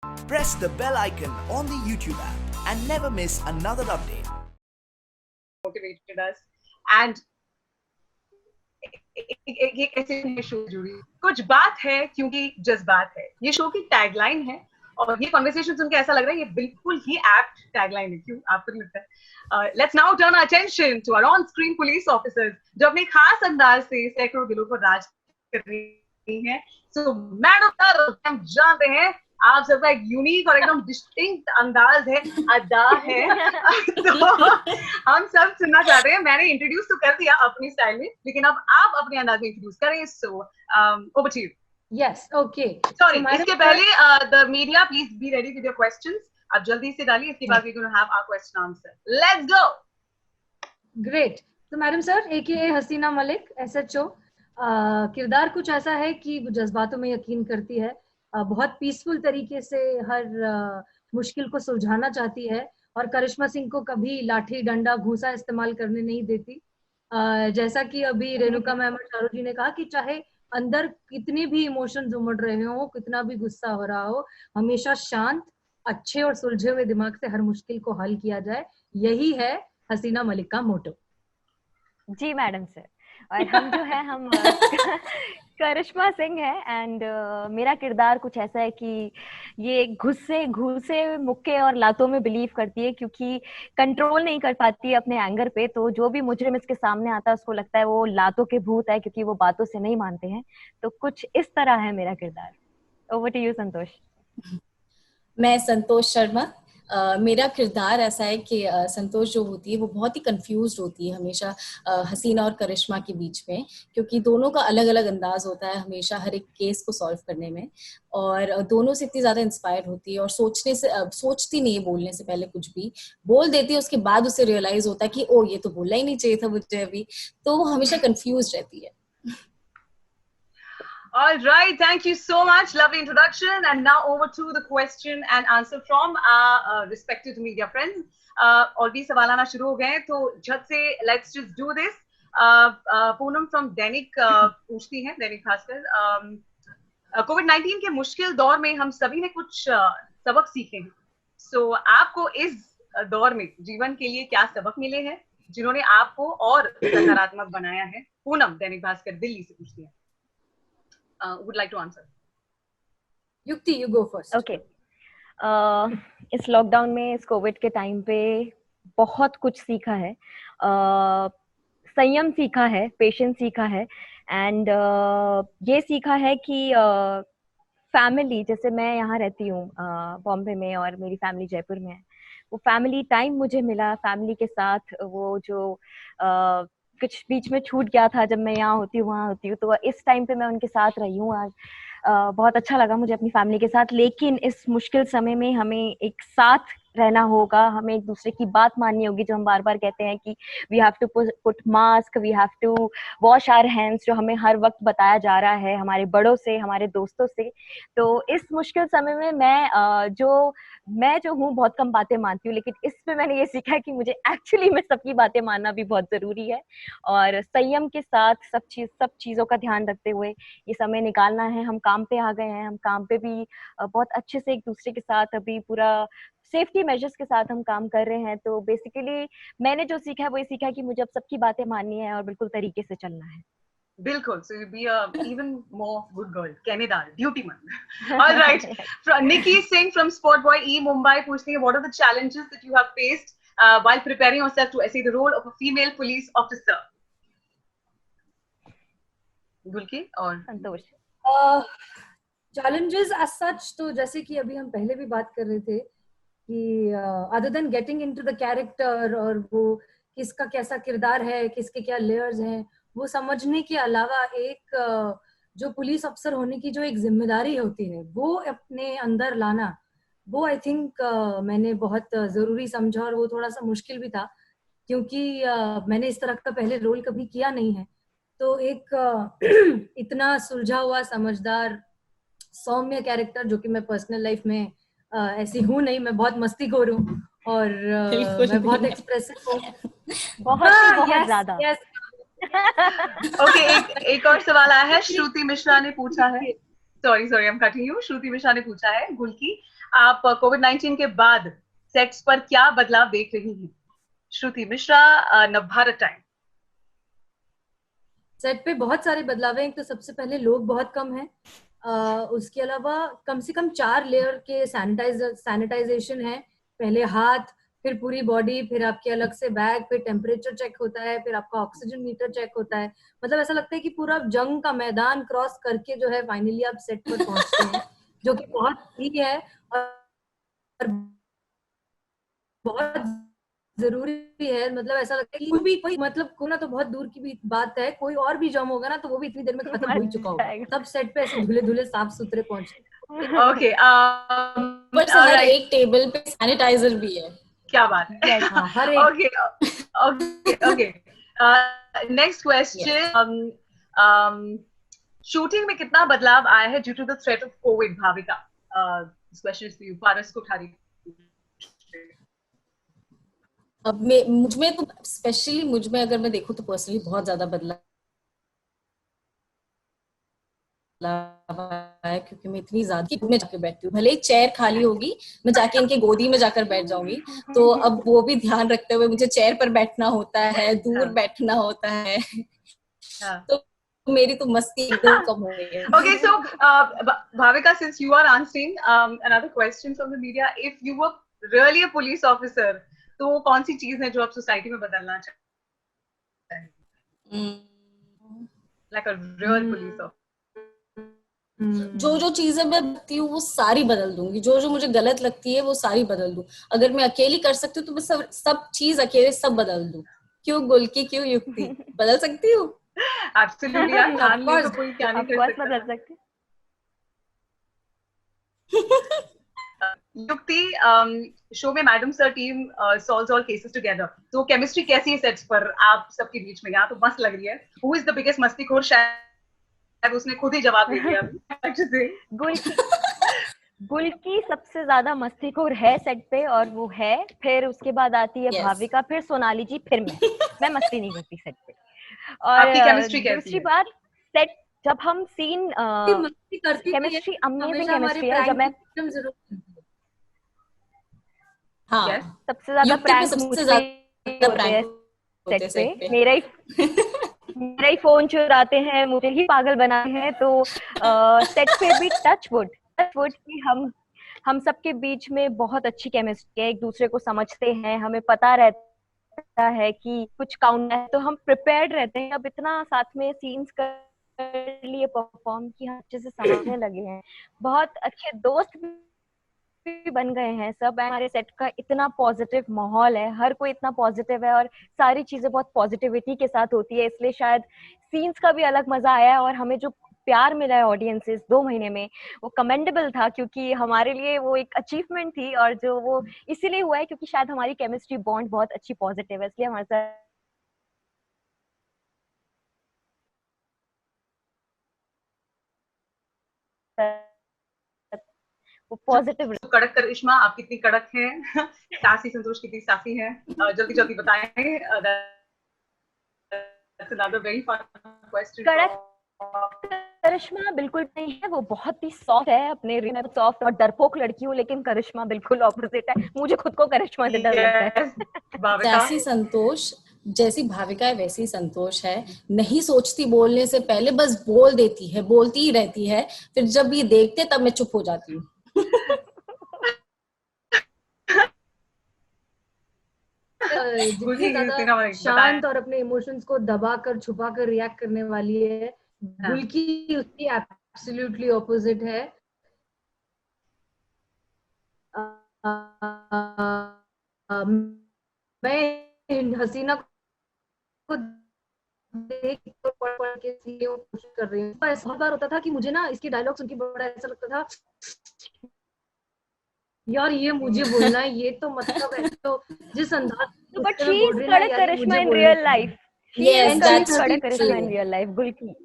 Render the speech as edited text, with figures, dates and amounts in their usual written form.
Press the bell icon on the YouTube app and never miss another update. Motivated us and एक ऐसे show जुड़ी कुछ बात है क्योंकि जज्बात है, ये शो की टैगलाइन है और ये कॉन्वर्सेशन सुन के ऐसा लग रहा है ये बिल्कुल ही एप्ट टैगलाइन है। क्यों आपको नहीं लगता है? Let's now turn our attention to our on screen police officers जो अपने खास अंदाज से सैकड़ों दिलों पर राज कर रही हैं। सो मैडम हम जानते हैं आप सबका एक यूनिक और एकदम डिस्टिंक्ट अंदाज है, अदा है। तो हम सब सुनना चाहते हैं। मैंने इंट्रोड्यूस तो कर दिया अपनी स्टाइल में, लेकिन अब आप अपने अंदाज में इंट्रोड्यूस करें। So over to you. Yes okay sorry, इसके पहले the media please be ready with your questions. आप जल्दी से डालिए, इसके बाद we gonna have our question answer. Let's go. Great. तो madam sir, AKA Haseena Malik, SHO, किरदार कुछ ऐसा है कि जज्बातों में यकीन करती है, बहुत पीसफुल तरीके से हर मुश्किल को सुलझाना चाहती है और करिश्मा सिंह को कभी लाठी डंडा घूंसा इस्तेमाल करने नहीं देती। जैसा कि अभी रेणुका मैम और चारू जी ने कहा कि चाहे अंदर कितने भी इमोशंस उमड़ रहे हो, कितना भी गुस्सा हो रहा हो, हमेशा शांत, अच्छे और सुलझे हुए दिमाग से हर मुश्किल को हल किया जाए, यही है हसीना मलिक का मोटो। जी मैडम सर। और हम जो है हम करिश्मा सिंह है एंड मेरा किरदार कुछ ऐसा है कि ये घुसे घूसे मुक्के और लातों में बिलीव करती है, क्योंकि कंट्रोल नहीं कर पाती है अपने एंगर पे। तो जो भी मुजरिम इसके सामने आता है उसको लगता है वो लातों के भूत है, क्योंकि वो बातों से नहीं मानते हैं। तो कुछ इस तरह है मेरा किरदार। ओवर टू यू संतोष। मैं संतोष शर्मा। मेरा किरदार ऐसा है कि संतोष जो होती है वो बहुत ही कंफ्यूज्ड होती है हमेशा हसीना और करिश्मा के बीच में, क्योंकि दोनों का अलग अलग अंदाज होता है हमेशा हर एक केस को सॉल्व करने में, और दोनों से इतनी ज्यादा इंस्पायर्ड होती है और सोचती नहीं है बोलने से पहले, कुछ भी बोल देती है उसके बाद उसे रियलाइज होता है कि ओ ये तो बोलना ही नहीं चाहिए था मुझे अभी, तो वो हमेशा कंफ्यूज रहती है। All right, thank you so much. Lovely introduction. And now over to the question and answer from our respected media friends. और भी सवाल आना शुरू हो गए, तो झट से let's just do this. Poonam from दैनिक पूछती हैं, दैनिक भास्कर, कोविड-19 के मुश्किल दौर में हम सभी ने कुछ सबक सीखे हैं। So आपको इस दौर में जीवन के लिए क्या सबक मिले हैं जिन्होंने आपको और सकारात्मक बनाया है? पूनम दैनिक भास्कर दिल्ली से पूछती है। would like to answer. युक्ति, you go first. Okay. इस लॉकडाउन में, इस कोविड के टाइम पे बहुत कुछ सीखा है। संयम सीखा है, पेशेंस सीखा है एंड ये सीखा है कि फैमिली, जैसे मैं यहाँ रहती हूँ बॉम्बे में और मेरी फैमिली जयपुर में है, वो फैमिली टाइम मुझे मिला, फैमिली के साथ वो जो कुछ बीच में छूट गया था, जब मैं यहाँ होती हूँ वहाँ होती हूँ, तो इस टाइम पे मैं उनके साथ रही हूँ। आज बहुत अच्छा लगा मुझे अपनी फैमिली के साथ। लेकिन इस मुश्किल समय में हमें एक साथ रहना होगा, हमें एक दूसरे की बात माननी होगी, जो हम बार बार कहते हैं कि we have to put mask, we have to wash our hands, जो हमें हर वक्त बताया जा रहा है हमारे बड़ों से, हमारे दोस्तों से। तो इस मुश्किल समय में मैं जो हूँ बहुत कम बातें मानती हूँ, लेकिन इसमें मैंने ये सीखा है कि मुझे एक्चुअली में सबकी बातें मानना भी बहुत जरूरी है और संयम के साथ सब चीजों का ध्यान रखते हुए ये समय निकालना है। हम काम पे आ गए हैं, हम काम पे भी बहुत अच्छे से एक दूसरे के साथ अभी पूरा सेफ्टी मेजर्स के साथ हम काम कर रहे हैं। तो बेसिकली मैंने जो सीखा है वो ये सीखा है कि मुझे अब सबकी बातें माननी है और बिल्कुल तरीके से चलना है। बिल्कुल, so you'll be a even more good girl, Kenedar, duty man. All right, Nikki Singh from Sport Boy E Mumbai पूछती है, what are the challenges that you have faced while preparing yourself to essay the role of a female police officer? गुलकी और संतोष। Challenges as such, तो जैसे कि अभी हम पहले भी बात कर रहे थे कि other than getting into the character और वो किसका कैसा किरदार है, किसके क्या लेयर्स हैं, वो समझने के अलावा एक जो पुलिस अफसर होने की जो एक जिम्मेदारी होती है वो अपने अंदर लाना, वो आई थिंक मैंने बहुत जरूरी समझा और वो थोड़ा सा मुश्किल भी था, क्योंकि मैंने इस तरह का पहले रोल कभी किया नहीं है। तो एक इतना सुलझा हुआ समझदार सौम्य कैरेक्टर, जो कि मैं पर्सनल लाइफ में ऐसी हूँ नहीं, मैं बहुत मस्तीखोर हूँ और मैं बहुत एक्सप्रेसिव हूँ, बहुत ज्यादा। ओके, एक और सवाल आया है, श्रुति मिश्रा ने पूछा है। Sorry I am cutting you. Shruti Mishra ने पूछा है, गुलकी आप कोविड-19 के बाद सेट्स पर क्या बदलाव देख रही हैं? श्रुति मिश्रा, नवभारत टाइम। सेट पे बहुत सारे बदलाव हैं। एक तो सबसे पहले लोग बहुत कम हैं, उसके अलावा कम से कम 4 लेयर के सैनिटाइजेशन है। पहले हाथ, फिर पूरी बॉडी, फिर आपके अलग से बैग, फिर टेम्परेचर चेक होता है, फिर आपका ऑक्सीजन मीटर चेक होता है। मतलब ऐसा लगता है कि पूरा जंग का मैदान क्रॉस करके जो है फाइनली आप सेट पर पहुंचते हैं, जो कि बहुत ही है और बहुत जरूरी है। मतलब ऐसा लगता है कि कोई मतलब कोना तो बहुत दूर की भी बात है, कोई और भी जम होगा ना तो वो भी इतनी देर में खत्म हो ही चुका होगा, तब सेट पे ऐसे धुले धुले साफ सुथरे पहुंचे। ओके, बट हर एक टेबल पे सैनिटाइजर भी है। क्या बात है। हाँ, हर एक। ओके, नेक्स्ट क्वेश्चन, शूटिंग में कितना बदलाव आया है due to the threat of COVID? Bhavika, this question is for you. Paras Kothari. अब मुझमें तो स्पेशली मुझमें अगर मैं देखूं तो पर्सनली बहुत ज्यादा बदलाव है, क्योंकि मैं इतनी ज्यादा में जाकर बैठती हूँ। भले ही चेयर खाली होगी, मैं जाके इनके गोदी में जाकर बैठ जाऊंगी। तो अब वो भी ध्यान रखते हुए मुझे चेयर पर बैठना होता है, दूर बैठना होता है। तो मेरी तो मस्ती एकदम कम हो गई है। Okay, so Bhavika, since you are answering another question from the media, if you were really a police officer, तो वो कौन सी चीज है जो आप सोसाइटी में बदलना चाहते हैं? Like a real police officer. जो चीजें मैं करती हूँ वो सारी बदल दूंगी, जो मुझे गलत लगती है वो सारी बदल दूं। अगर मैं अकेली कर सकती हूँ तो मैं सब चीज अकेले सब बदल दूं। क्यों गुल्की, क्यों युक्ति, बदल सकती हूँ? Absolutely, यार, ठान ली तो कोई क्या नहीं कर सकता। बदल सकते। युक्ति, शो में madam sir team solves all cases together, तो केमिस्ट्री कैसी है सेट्स पर आप सबके बीच में? यहाँ तो मस्त लग रही है। हु इज द बिगेस्ट मस्तीखोर? शायद उसने खुद ही जवाब दे दिया अभी। गुल्की सबसे ज्यादा मस्तीखोर है सेट पे, और वो है। फिर उसके बाद आती है भाविका, फिर सोनाली जी, फिर मैं मस्ती नहीं करती सेट पे। और आपकी केमिस्ट्री कैसी है? दूसरी बात, सेट जब हम सीन केमिस्ट्री अमेजिंग केमिस्ट्री है। जब मैं सबसे ज्यादा प्रैंक मुझसे होते हैं सेट पे। मेरा ही फोन चुराते हैं, मुझे ही पागल बनाते हैं। तो सेट पे भी टच वुड कि हम सबके बीच में बहुत अच्छी केमिस्ट्री है, एक दूसरे को समझते हैं, हमें पता रहता है कि कुछ काउंट है तो हम प्रिपेयर्ड रहते हैं। अब इतना साथ में सीन्स कर लिए, परफॉर्म की, हम अच्छे से समझने लगे हैं, बहुत अच्छे दोस्त भी बन गए हैं सब। हमारे सेट का इतना पॉजिटिव माहौल है, हर कोई इतना पॉजिटिव है और सारी चीजें बहुत पॉजिटिविटी के साथ होती है, इसलिए शायद सीन्स का भी अलग मजा आया है। और हमें जो प्यार मिला है ऑडियंसेस 2 महीने में, वो कमेंडेबल था, क्योंकि हमारे लिए वो एक अचीवमेंट थी। और जो वो इसीलिए हुआ है क्योंकि शायद हमारी केमिस्ट्री बॉन्ड बहुत अच्छी पॉजिटिव है, इसलिए हमारे साथ वो पॉजिटिव। कड़क करिश्मा, आप कितनी कड़क हैं? सासी संतोष कितनी सासी हैं? जल्दी जल्दी बताएं। That's another very fun question. कड़क करिश्मा बिल्कुल नहीं है, वो बहुत ही सॉफ्ट है, अपने रिश्ते में सॉफ्ट और डरपोक लड़की हूँ, लेकिन करिश्मा बिल्कुल ऑपोजिट है। मुझे खुद को करिश्मा से डर लगता है। जैसी संतोष, जैसी भाविका है वैसी संतोष है। नहीं सोचती बोलने से पहले, बस बोल देती है, बोलती ही रहती है। फिर जब ये देखते तब मैं चुप हो जाती हूँ। जितनी ज्यादा शांत और अपने इमोशंस को दबा कर छुपा कर रिएक्ट करने वाली है, गुल्की उसकी एब्सोल्युटली ऑपोजिट है। मैं हसीना को देख के सीखने की कोशिश कर रही हूँ। ऐसा बार होता था कि मुझे ना इसकी डायलॉग सुन के बड़ा ऐसा लगता था, यार ये मुझे बोलना है, ये तो मतलब है, तो जिस अंदाज बट शी इज कड़क Karishma in real life. She is कड़क करिश्मा इन रियल लाइफ, गुल्की।